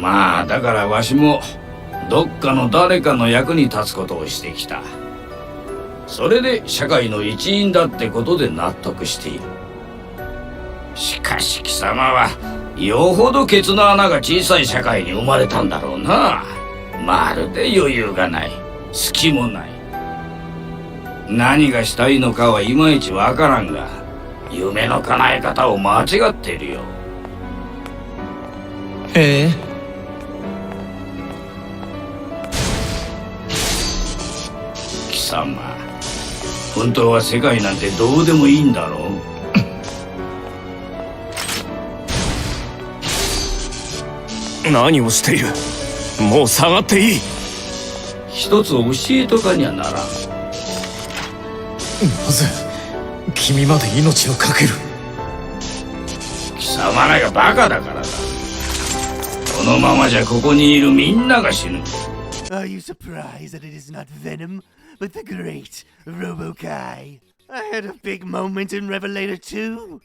まあだからわしもどっかの誰かの役に立つことをしてきた。それで社会の一員だってことで納得している。しかし貴様はよほどケツの穴が小さい社会に生まれたんだろうな。まるで余裕がない、隙もない。何がしたいのかはいまいちわからんが、夢の叶え方を間違ってるよ。へえ。貴様、本当は世界なんてどうでもいいんだろう。何をしている。もう下がっていい。一つ教えとかにはならん。なぜ君まで命を懸ける。貴様らがバカだからだ。このままじゃここにいるみんなが死ぬ。 Are you surprised that it is not Venom, but the great Robo-Kai? I had a big moment in Revelator 2.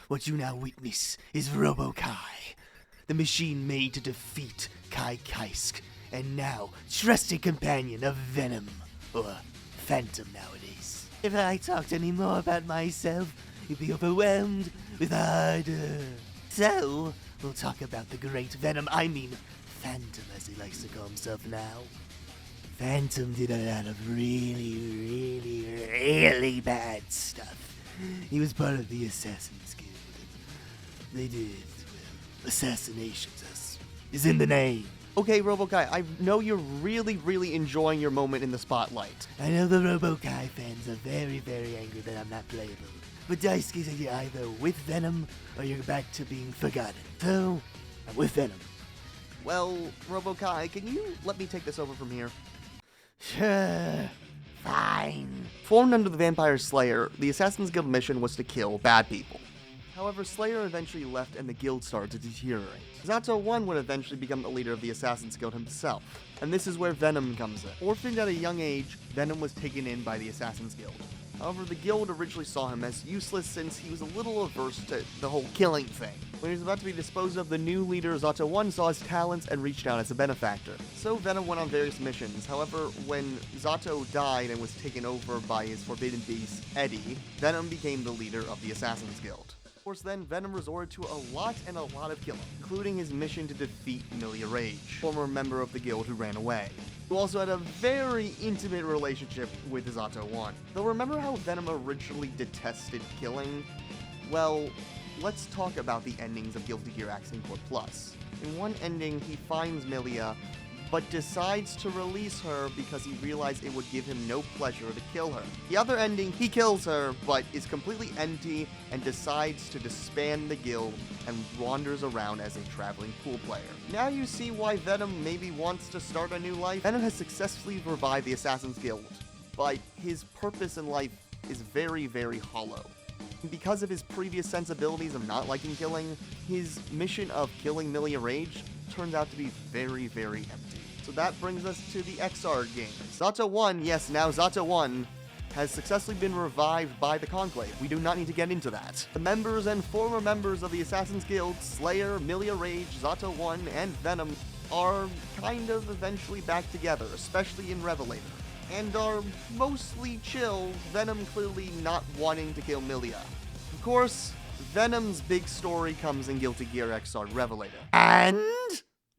What you now witness is Robo-Kai, the machine made to defeat Kai Kaisk, and now trusted companion of Venom, or Phantom nowadays. If I talked any more about myself, you'd be overwhelmed with ardor. So, we'll talk about the great Venom, I mean Phantom as he likes to call himself now. Phantom did a lot of really bad stuff. He was part of the Assassin's Guild. They did, well, assassinations is in the name. Okay, Robo-Kai, I know you're really enjoying your moment in the spotlight. I know the Robo-Kai fans are very angry that I'm not playable. But Daisuke said you're either with Venom or you're back to being forgotten. So, I'm with Venom. Well, Robo-Kai, can you let me take this over from here? Sure. Fine. Formed under the Vampire Slayer, the Assassin's Guild mission was to kill bad people. However, Slayer eventually left and the guild started to deteriorate. Zato 1 would eventually become the leader of the Assassin's Guild himself, and this is where Venom comes in. Orphaned at a young age, Venom was taken in by the Assassin's Guild. However, the guild originally saw him as useless since he was a little averse to the whole killing thing. When he was about to be disposed of, the new leader, Zato 1, saw his talents and reached out as a benefactor. So Venom went on various missions. However, when Zato died and was taken over by his forbidden beast, Eddie, Venom became the leader of the Assassin's Guild. Of course, then Venom resorted to a lot of killing, including his mission to defeat Milia Rage, former member of the guild who ran away, who also had a very intimate relationship with Zato 1. Though remember how Venom originally detested killing? Well, let's talk about the endings of Guilty Gear Accent Core Plus. In one ending, he finds Milia, but decides to release her because he realized it would give him no pleasure to kill her. The other ending, he kills her, but is completely empty and decides to disband the guild and wanders around as a traveling pool player. Now you see why Venom maybe wants to start a new life. Venom has successfully revived the Assassin's Guild, but his purpose in life is very hollow. Because of his previous sensibilities of not liking killing, his mission of killing Milia Rage turns out to be very empty. So that brings us to the XR game. Zato 1, yes, now Zato 1, has successfully been revived by the Conclave. We do not need to get into that. The members and former members of the Assassin's Guild, Slayer, Milia Rage, Zato 1, and Venom, are kind of eventually back together, especially in Revelator, and are mostly chill, Venom clearly not wanting to kill Milia. Of course, Venom's big story comes in Guilty Gear XR Revelator. And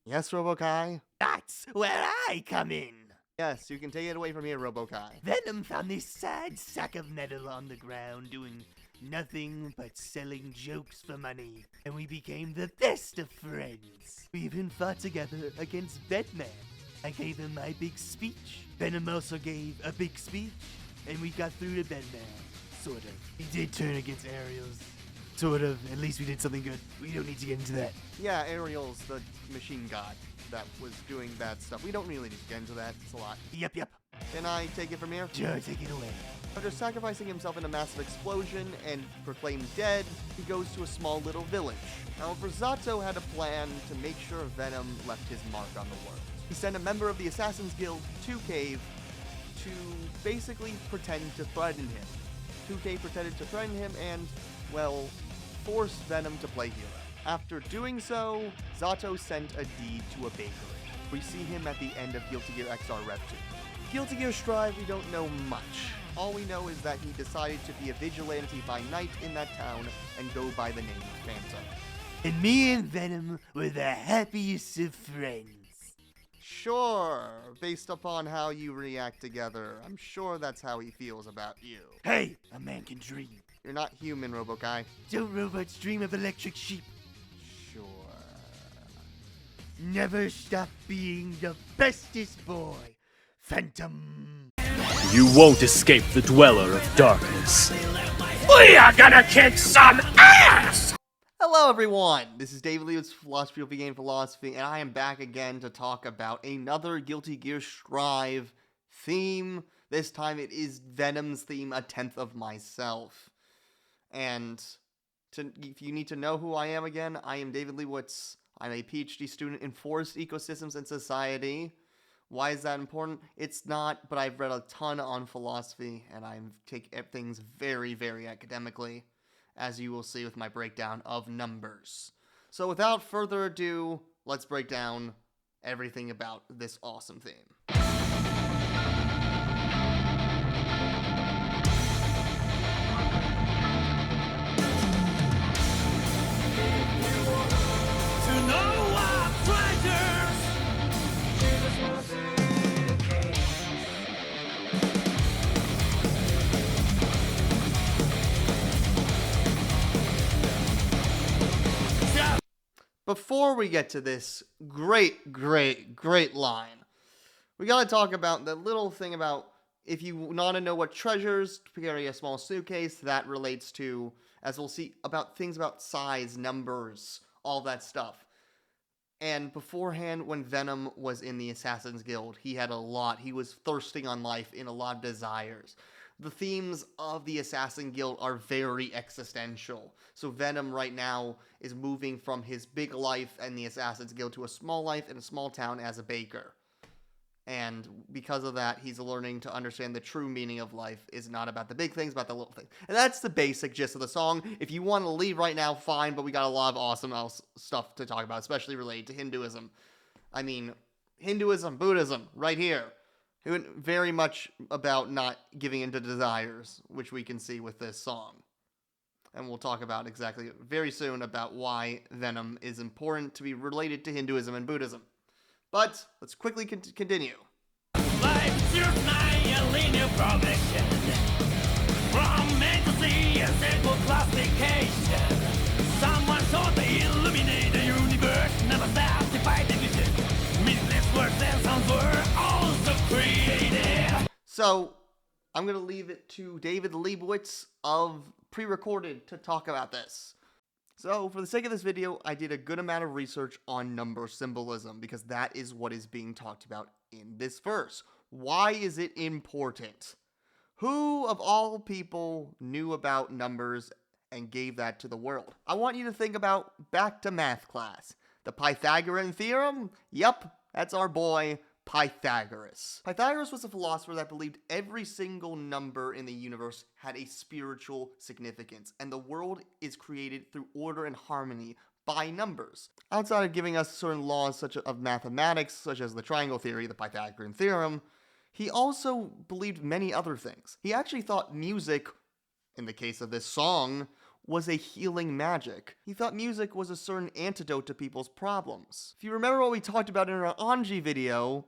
Yes, Robo-Kai? that's where I come in. Yes, you can take it away from here, Robo-Kai. Venom found this sad sack of metal on the ground doing nothing but selling jokes for money, and we became the best of friends. We even fought together against Batman. I gave him my big speech. Venom also gave a big speech, and we got through to Batman. Sort of. He did turn against Ariel's. Sort of. At least we did something good. We don't need to get into that. Yeah, Ariel's the machine god that was doing bad stuff. We don't really need to get into that. It's a lot. Yep. Can I take it from here? Sure, take it away. After sacrificing himself in a massive explosion and proclaimed dead, he goes to a small little village. However, Zato had a plan to make sure Venom left his mark on the world. He sent a member of the Assassin's Guild, 2K, to basically pretend to threaten him. 2K pretended to threaten him and, well, forced Venom to play hero. After doing so, Zato sent a deed to a bakery. We see him at the end of Guilty Gear XR Rev 2. Guilty Gear Strive, we don't know much. All we know is that he decided to be a vigilante by night in that town and go by the name of Phantom. And me and Venom were the happiest of friends. Sure, based upon how you react together, I'm sure that's how he feels about you. Hey, a man can dream. You're not human, Robokai. Don't robots dream of electric sheep? Sure. Never stop being the bestest boy, Phantom. You won't escape the Dweller of Darkness. We are gonna kick some ass! Hello everyone, this is David Lee with Philosophy of Game Philosophy, and I am back again to talk about another Guilty Gear Strive theme. This time it is Venom's theme, A Tenth of Myself. And if you need to know who I am again, I am David Leibowitz. I'm a PhD student in Forest Ecosystems and Society. Why is that important? It's not, but I've read a ton on philosophy, and I take things very, very academically, as you will see with my breakdown of numbers. So without further ado, let's break down everything about this awesome theme. Before we get to this great line, we gotta talk about the little thing about if you want to know what treasures to carry a small suitcase, that relates to, as we'll see, about things about size, numbers, all that stuff. And beforehand, when Venom was in the Assassin's Guild, he had a lot. He was thirsting on life in a lot of desires. The themes of the Assassin Guild are very existential. So Venom right now is moving from his big life and the Assassin's Guild to a small life in a small town as a baker. And because of that, he's learning to understand the true meaning of life is not about the big things, about the little things. And that's the basic gist of the song. If you want to leave right now, fine, but we got a lot of awesome else stuff to talk about, especially related to Hinduism. I mean, Hinduism, Buddhism, right here. Very much about not giving into desires, which we can see with this song. And we'll talk about exactly very soon about why Venom is important to be related to Hinduism and Buddhism. But let's quickly continue. Life is my linear progression. From A to Z, a simple classification. Someone thought they illuminate the universe, never stopped to fight the vision. Meaningless words and sounds were also created. So, I'm going to leave it to David Leibowitz of Pre-Recorded to talk about this. So, for the sake of this video, I did a good amount of research on number symbolism, because that is what is being talked about in this verse. Why is it important? Who, of all people, knew about numbers and gave that to the world? I want you to think about back to math class. The Pythagorean theorem? Yep, that's our boy, Pythagoras. Pythagoras was a philosopher that believed every single number in the universe had a spiritual significance, and the world is created through order and harmony by numbers. Outside of giving us certain laws such of mathematics, such as the triangle theory, the Pythagorean theorem, he also believed many other things. He actually thought music, in the case of this song, was a healing magic. He thought music was a certain antidote to people's problems. If you remember what we talked about in our Anji video,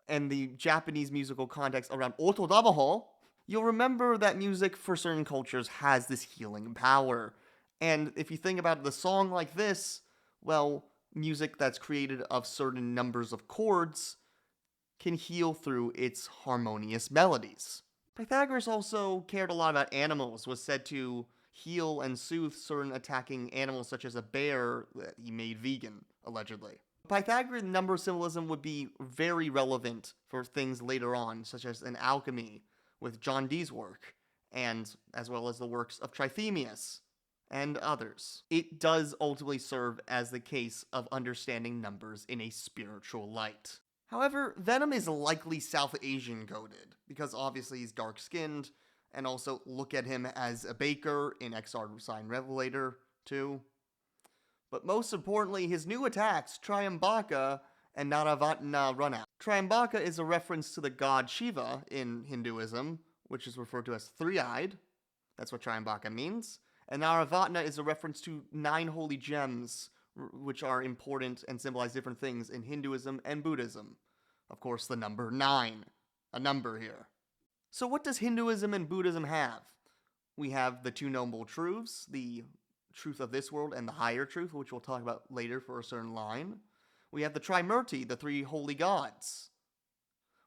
and the Japanese musical context around otodabaho, you'll remember that music for certain cultures has this healing power. And if you think about the song like this, well, music that's created of certain numbers of chords can heal through its harmonious melodies. Pythagoras also cared a lot about animals, was said to heal and soothe certain attacking animals such as a bear that he made vegan, allegedly. Pythagorean number symbolism would be very relevant for things later on, such as in alchemy with John Dee's work, and as well as the works of Trithemius and others. It does ultimately serve as the case of understanding numbers in a spiritual light. However, Venom is likely South Asian coded, because obviously he's dark-skinned, and also look at him as a baker in XR Sign Revelator 2. But most importantly, his new attacks, Triambaka and Naravatna run out. Triambaka is a reference to the god Shiva in Hinduism, which is referred to as three-eyed. That's what Triambaka means. And Naravatna is a reference to 9 holy gems, which are important and symbolize different things in Hinduism and Buddhism. Of course, the number 9, a number here. So what does Hinduism and Buddhism have? We have the 2 noble truths, the truth of this world and the higher truth, which we'll talk about later for a certain line. We have the Trimurti, the 3 holy gods.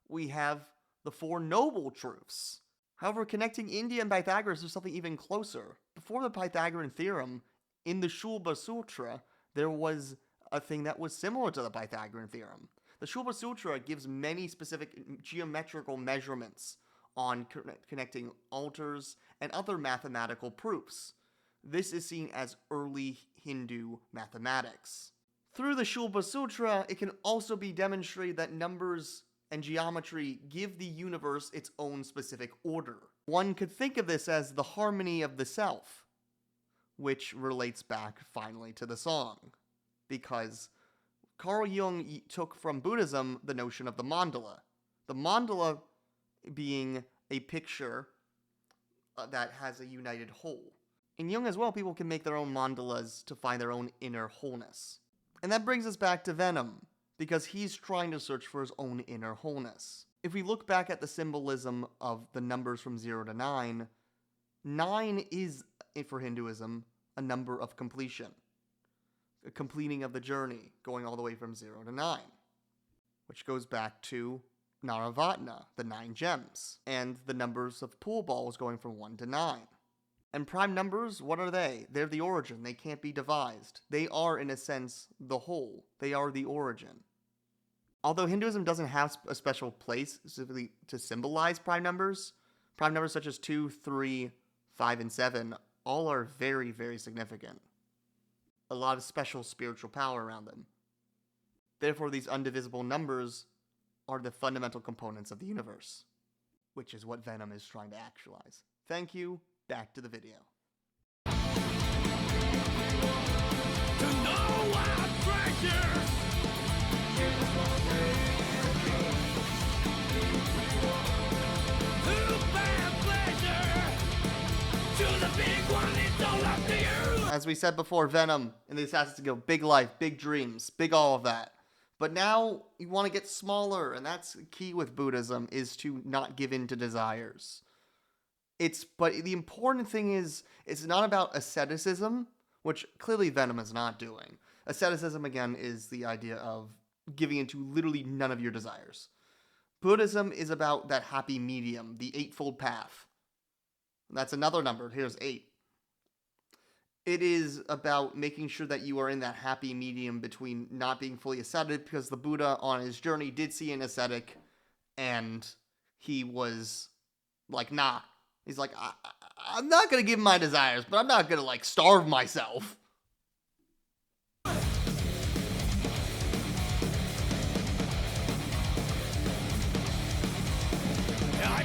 We have the 4 noble truths. However, connecting India and Pythagoras is something even closer. Before the Pythagorean theorem, in the Shulba Sutra, there was a thing that was similar to the Pythagorean theorem. The Shulba Sutra gives many specific geometrical measurements on connecting altars and other mathematical proofs. This is seen as early Hindu mathematics. Through the Shulba Sutra, it can also be demonstrated that numbers and geometry give the universe its own specific order. One could think of this as the harmony of the self, which relates back finally to the song, because Carl Jung took from Buddhism the notion of the mandala. The mandala being a picture that has a united whole. In Jung as well, people can make their own mandalas to find their own inner wholeness. And that brings us back to Venom, because he's trying to search for his own inner wholeness. If we look back at the symbolism of the numbers from 0 to 9, 9 is, for Hinduism, a number of completion. A completing of the journey, going all the way from 0 to 9. Which goes back to Naravatna, the 9 gems, and the numbers of pool balls going from 1 to 9. And prime numbers, what are they? They're the origin. They can't be devised. They are, in a sense, the whole. They are the origin. Although Hinduism doesn't have a special place specifically to symbolize prime numbers such as 2, 3, 5, and 7 all are very, very significant. A lot of special spiritual power around them. Therefore, these undivisible numbers are the fundamental components of the universe, which is what Venom is trying to actualize. Thank you. Back to the video. To know our treasures. To bear pleasure. To the big one, it's all up to you. As we said before, Venom in the Assassin's Guild, big life, big dreams, big all of that. But now you want to get smaller, and that's key with Buddhism, is to not give in to desires. But the important thing is, it's not about asceticism, which clearly Venom is not doing. Asceticism, again, is the idea of giving into literally none of your desires. Buddhism is about that happy medium, the Eightfold Path. That's another number. Here's 8. It is about making sure that you are in that happy medium between not being fully ascetic, because the Buddha on his journey did see an ascetic, and he was like, nah. He's like, I'm not going to give him my desires, but I'm not going to, like, starve myself. I'm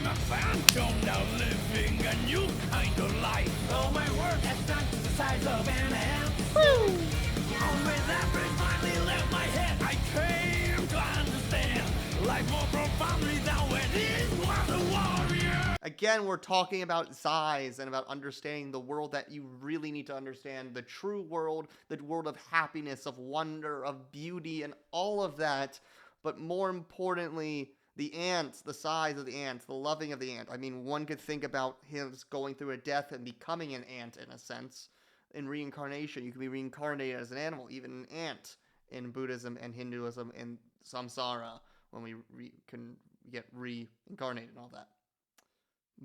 a phantom now living a new kind of life. All my work has shrunk to the size of an ant. Woo! With every finally left my head, I came to understand life more profoundly than when it was a warrior. Again, we're talking about size and about understanding the world that you really need to understand. The true world, the world of happiness, of wonder, of beauty, and all of that. But more importantly, the ants, the size of the ant, the loving of the ant. I mean, one could think about him going through a death and becoming an ant in a sense. In reincarnation, you can be reincarnated as an animal, even an ant in Buddhism and Hinduism and samsara, when we can get reincarnated and all that.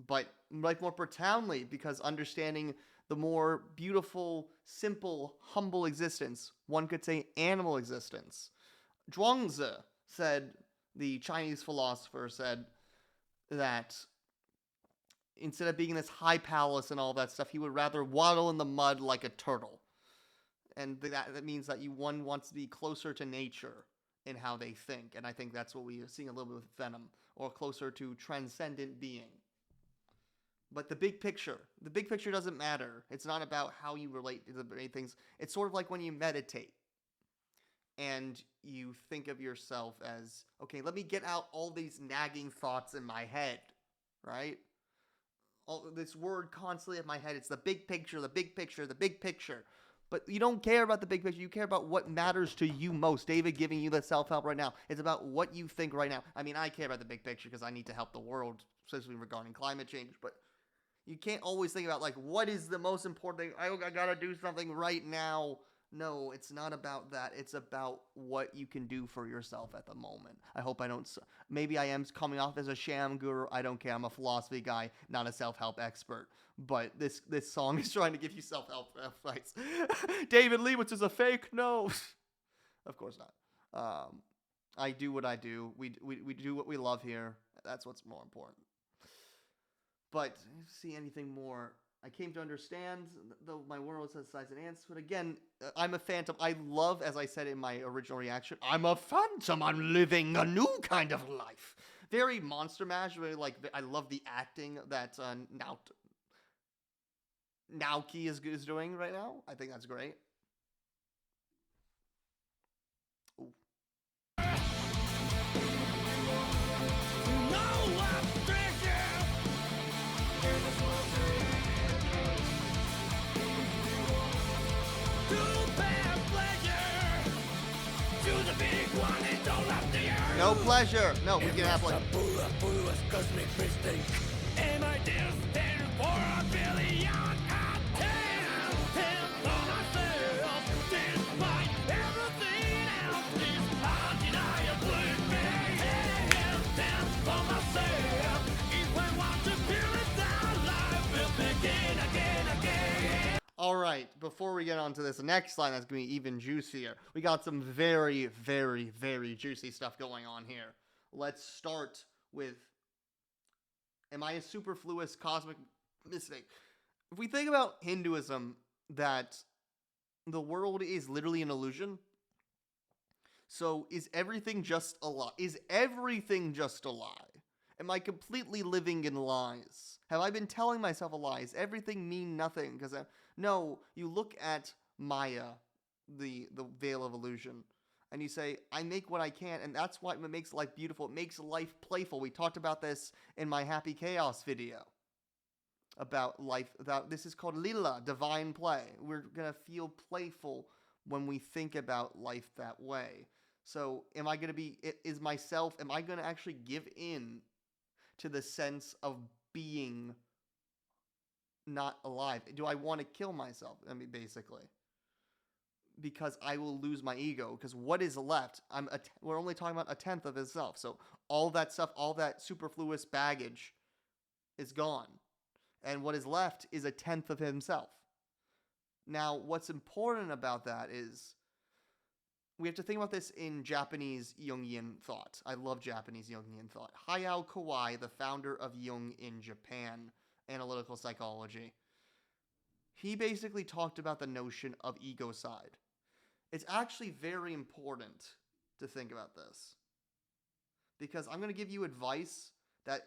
But like more profoundly, because understanding the more beautiful, simple, humble existence, one could say animal existence. Zhuangzi said, the Chinese philosopher said that instead of being in this high palace and all that stuff, he would rather waddle in the mud like a turtle. And that means that one wants to be closer to nature in how they think. And I think that's what we are seeing a little bit with Venom, or closer to transcendent being. But the big picture doesn't matter. It's not about how you relate to the many things. It's sort of like when you meditate and you think of yourself as, okay, let me get out all these nagging thoughts in my head, right? All this word constantly in my head. It's the big picture, the big picture, the big picture. But you don't care about the big picture. You care about what matters to you most. David giving you the self-help right now. It's about what you think right now. I mean, I care about the big picture because I need to help the world, especially regarding climate change. But you can't always think about, like, what is the most important thing? I gotta do something right now. No, it's not about that. It's about what you can do for yourself at the moment. I hope I don't... Maybe I am coming off as a sham guru. I don't care. I'm a philosophy guy, not a self-help expert. But this song is trying to give you self-help advice. David Leibowitz is a fake? No. Of course not. I do what I do. We do what we love here. That's what's more important. But see anything more... I came to understand, though my world has size and ants. But again, I'm a phantom. I love, as I said in my original reaction, I'm a phantom. I'm living a new kind of life. Very Monster Mash. Really, like, I love the acting that Naoki is doing right now. I think that's great. Ooh. No pleasure. No, we can have like... Cosmic mistake. Am I destined for a billion attempts? For myself, despite everything else, is undeniably me. For myself, if I want to purify life, will begin again. All right, before we get on to this next line that's going to be even juicier, we got some very, very, very juicy stuff going on here. Let's start with, am I a superfluous cosmic mistake? If we think about Hinduism, that the world is literally an illusion, so is everything just a lie? Is everything just a lie? Am I completely living in lies? Have I been telling myself a lie? Does everything mean nothing? Because no, you look at Maya, the veil of illusion, and you say, I make what I can, and that's what makes life beautiful. It makes life playful. We talked about this in my Happy Chaos video about life. This is called Lila, divine play. We're going to feel playful when we think about life that way. So am I going to be, am I going to actually give in to the sense of being not alive? Do I want to kill myself? I mean, basically, because I will lose my ego. Because what is left? We're only talking about a tenth of himself. So all that stuff, all that superfluous baggage, is gone, and what is left is a tenth of himself. Now, what's important about that is we have to think about this in Japanese Jungian thought. I love Japanese Jungian thought. Hayao Kawai, the founder of Jung in Japan, analytical psychology, he basically talked about the notion of egocide. It's actually very important to think about this, because I'm going to give you advice that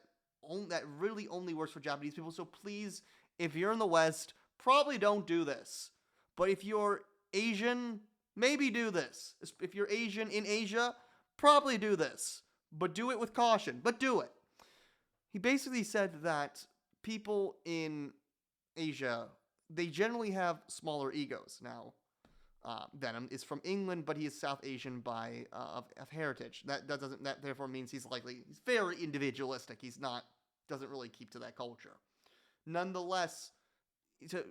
really only works for Japanese people. So please, if you're in the West, probably don't do this. But if you're Asian, maybe do this. If you're Asian in Asia, probably do this. But do it with caution. But do it. He basically said that people in Asia, they generally have smaller egos. Now, Venom is from England, but he is South Asian of heritage. That therefore means he's very individualistic. Doesn't really keep to that culture. Nonetheless,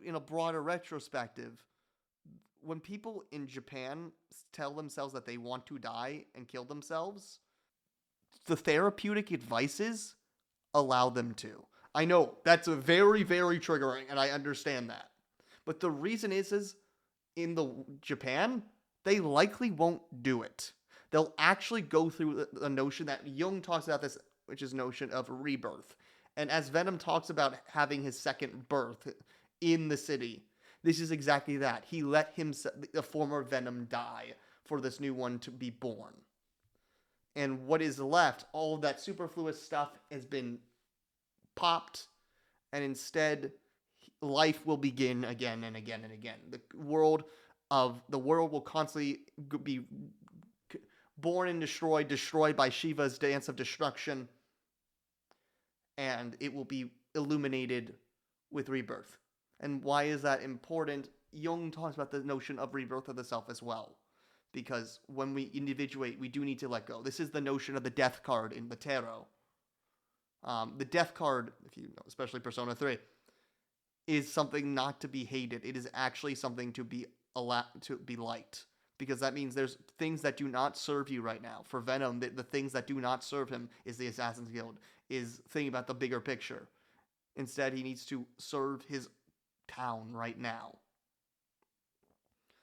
in a broader retrospective, when people in Japan tell themselves that they want to die and kill themselves, the therapeutic advices allow them to. I know, that's a very, very triggering, and I understand that. But the reason is in Japan, they likely won't do it. They'll actually go through the notion that Jung talks about this, which is notion of rebirth. And as Venom talks about having his second birth in the city, this is exactly that. He let the former Venom die for this new one to be born. And what is left, all of that superfluous stuff has been popped, and instead life will begin again and again and again. The world will constantly be born and destroyed by Shiva's dance of destruction, and it will be illuminated with rebirth. And why is that important? Jung talks about the notion of rebirth of the self as well, because when we individuate, we do need to let go. This is the notion of the death card in the tarot. The death card, if you know, especially Persona 3, is something not to be hated. It is actually something to be liked, because that means there's things that do not serve you right now. For Venom, the things that do not serve him is the Assassin's Guild, is thinking about the bigger picture. Instead, he needs to serve his town right now.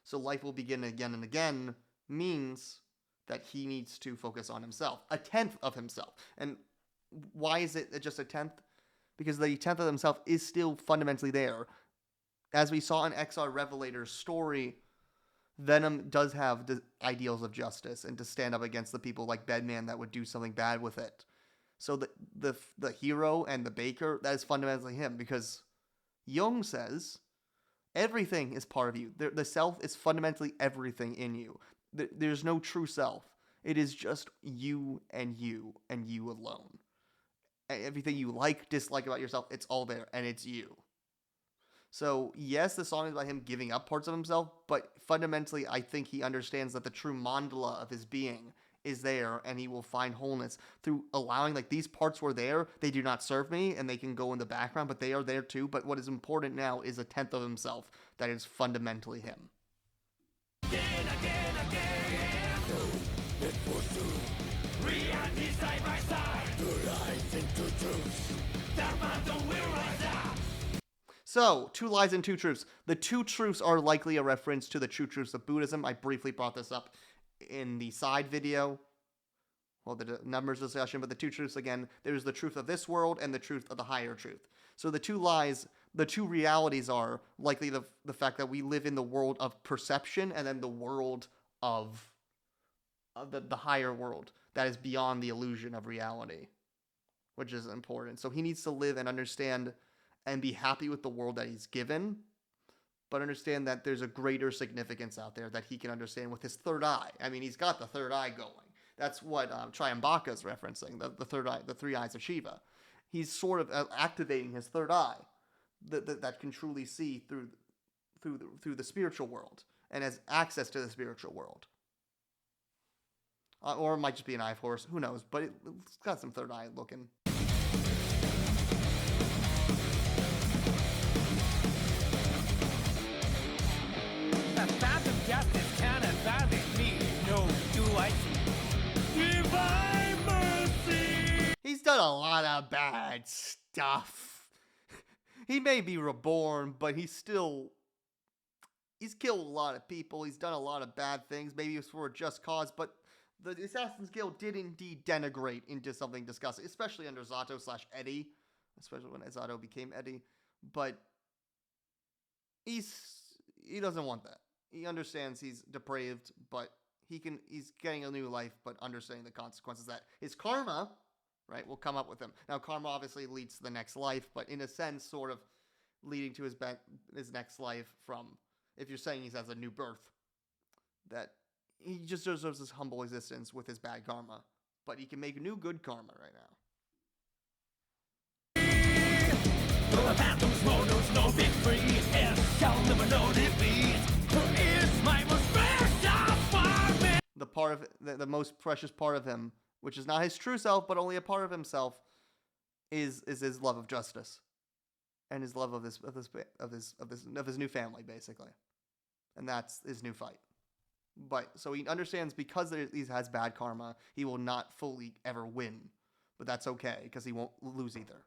So life will begin again and again means that he needs to focus on himself, a tenth of himself. And why is it just a tenth? Because the tenth of himself is still fundamentally there. As we saw in XR Revelator's story, Venom does have the ideals of justice and to stand up against the people like Bedman that would do something bad with it. So the hero and the baker, that is fundamentally him, because Jung says everything is part of you. The self is fundamentally everything in you. There's no true self. It is just you and you and you alone. Everything you like, dislike about yourself, it's all there, and it's you. So, yes, the song is about him giving up parts of himself, but fundamentally, I think he understands that the true mandala of his being is there, and he will find wholeness through allowing, like, these parts were there, they do not serve me, and they can go in the background, but they are there too. But what is important now is a tenth of himself that is fundamentally him. Again. It was true. Reality side by side. Two lies and two truths. That man don't will rise up. So, 2 lies and 2 truths. The 2 truths are likely a reference to the true truths of Buddhism. I briefly brought this up in the side video. Well, the numbers discussion, but the 2 truths, again, there's the truth of this world and the truth of the higher truth. So the 2 lies, the 2 realities are likely the fact that we live in the world of perception and then the world of the higher world that is beyond the illusion of reality, which is important. So he needs to live and understand and be happy with the world that he's given, but understand that there's a greater significance out there that he can understand with his third eye. I mean, he's got the third eye going. That's what Triambaka's referencing, the third eye, the 3 eyes of Shiva. He's sort of activating his third eye that can truly see through the spiritual world and has access to the spiritual world. Or it might just be an eye of horse, who knows, but it's got some third eye looking. The path of justice can advise me, no do I see. Divine mercy! He's done a lot of bad stuff. He may be reborn, but he's killed a lot of people. He's done a lot of bad things. Maybe it was for a just cause, but the Assassin's Guild did indeed denigrate into something disgusting, especially under Zato/Eddie, especially when Zato became Eddie. But he doesn't want that. He understands he's depraved, but he's getting a new life, but understanding the consequences that his karma, right, will come up with him. Now, karma obviously leads to the next life, but in a sense, sort of leading to his next life from, if you're saying he has a new birth, that he just deserves this humble existence with his bad karma, but he can make new good karma right now. Though a phantom's road knows no victory, and shall never know defeat. For is my most precious for me. The part of the most precious part of him, which is not his true self, but only a part of himself, is his love of justice, and his love of his new family, basically, and that's his new fight. But so he understands because he has bad karma, he will not fully ever win, but that's okay because he won't lose either.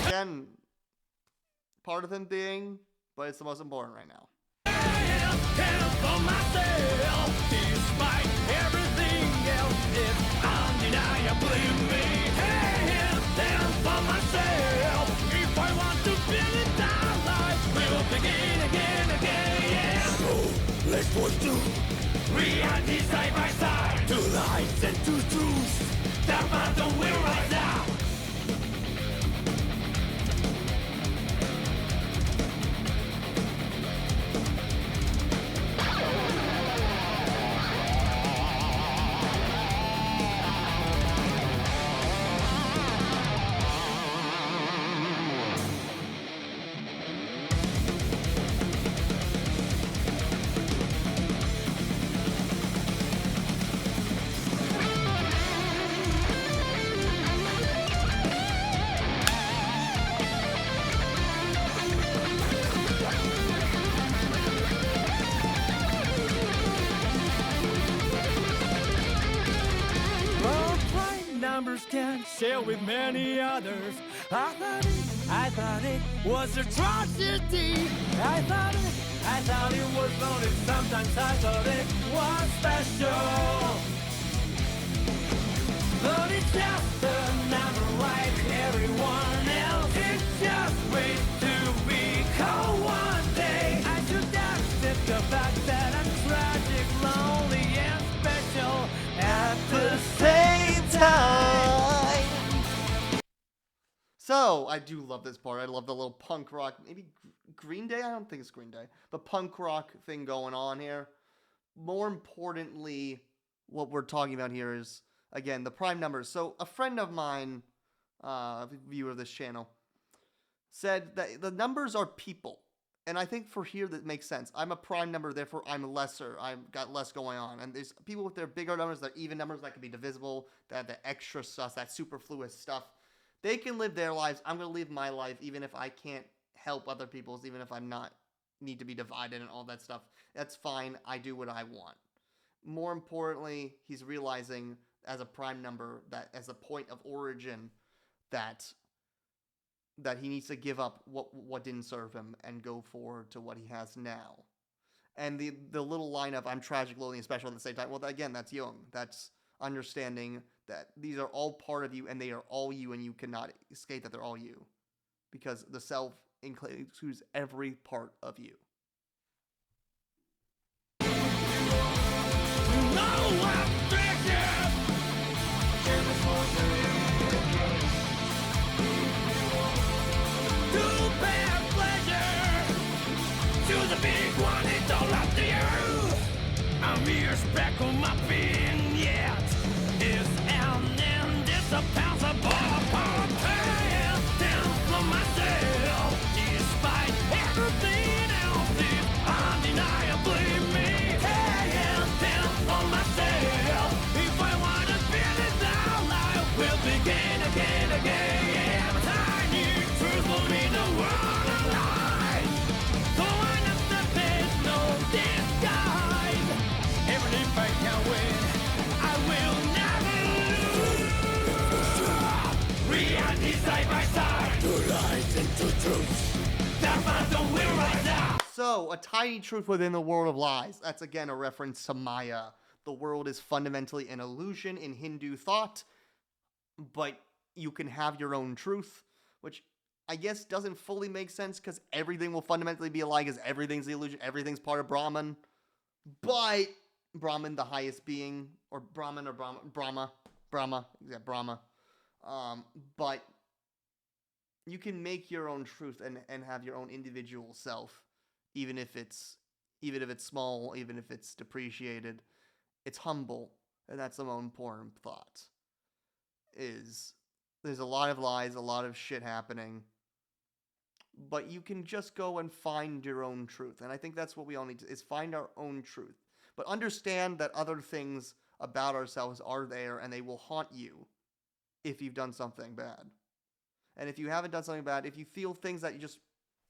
Again, part of him being, but it's the most important right now. for myself. Despite everything else, it's undeniably me. Hands down for myself. If I want to build it down, life will begin again. So let's push through. Reality side by side. Two lies and two truths. That mountain will rise down. Numbers can't share with many others. I thought it was a tragedy. I thought it was lonely. Sometimes I thought it was special. But it's just a number like everyone else. It's just way to be called one day. I should accept the fact that I'm tragic, lonely, and special at the same time. So, I do love this part. I love the little punk rock, maybe Green Day? I don't think it's Green Day. The punk rock thing going on here. More importantly, what we're talking about here is, again, the prime numbers. So, a friend of mine, a viewer of this channel, said that the numbers are people. And I think for here that makes sense. I'm a prime number, therefore I'm lesser. I've got less going on. And there's people with their bigger numbers, their even numbers that can be divisible, that have the extra stuff, that superfluous stuff. They can live their lives. I'm going to live my life, even if I can't help other people's, even if I'm not need to be divided and all that stuff. That's fine. I do what I want. More importantly, he's realizing as a prime number, that as a point of origin, that he needs to give up what didn't serve him and go forward to what he has now. And the little line of I'm tragic, lonely, and special at the same time, well, again, that's Jung. That's understanding that these are all part of you and they are all you, and you cannot escape that they're all you. Because the self includes every part of you. Back on my being yet is an indispensable part. Down for myself, despite everything else, is undeniably me. Down for myself, if I want to build it down, life will begin again. Tiny truth will be the world of lies. So I know that there's no disguise. Even if I can win, I will never lose. Reality side by side. Two lies and two truths. That mountain will rise up. So, a tiny truth within the world of lies. That's again a reference to Maya. The world is fundamentally an illusion in Hindu thought, but you can have your own truth, which I guess doesn't fully make sense because everything will fundamentally be a lie because everything's the illusion, everything's part of Brahman. But Brahman, the highest being, or Brahman or Brahma. But you can make your own truth and have your own individual self, even if it's small, even if it's depreciated. It's humble, and that's the most important thought. There's a lot of lies, a lot of shit happening, but you can just go and find your own truth. And I think that's what we all need to, is find our own truth. But understand that other things about ourselves are there, and they will haunt you if you've done something bad. And if you haven't done something bad, if you feel things that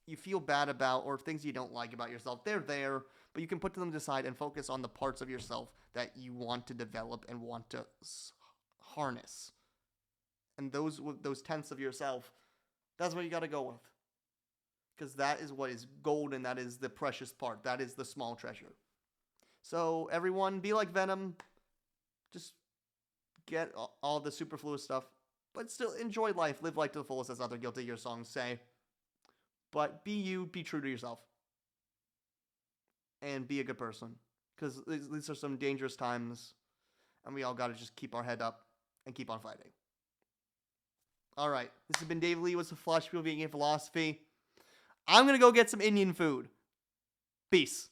you feel bad about, or things you don't like about yourself, they're there, but you can put them aside and focus on the parts of yourself that you want to develop and want to harness. And those tenths of yourself, that's what you got to go with. Because that is what is gold, and that is the precious part. That is the small treasure. So everyone, be like Venom. Just get all the superfluous stuff, but still enjoy life. Live life to the fullest, as other Guilty Gear songs say. But be you, be true to yourself. And be a good person. Because these are some dangerous times, and we all gotta just keep our head up and keep on fighting. Alright, this has been Dave Lee with the Flush People Vegan Philosophy. I'm gonna go get some Indian food. Peace.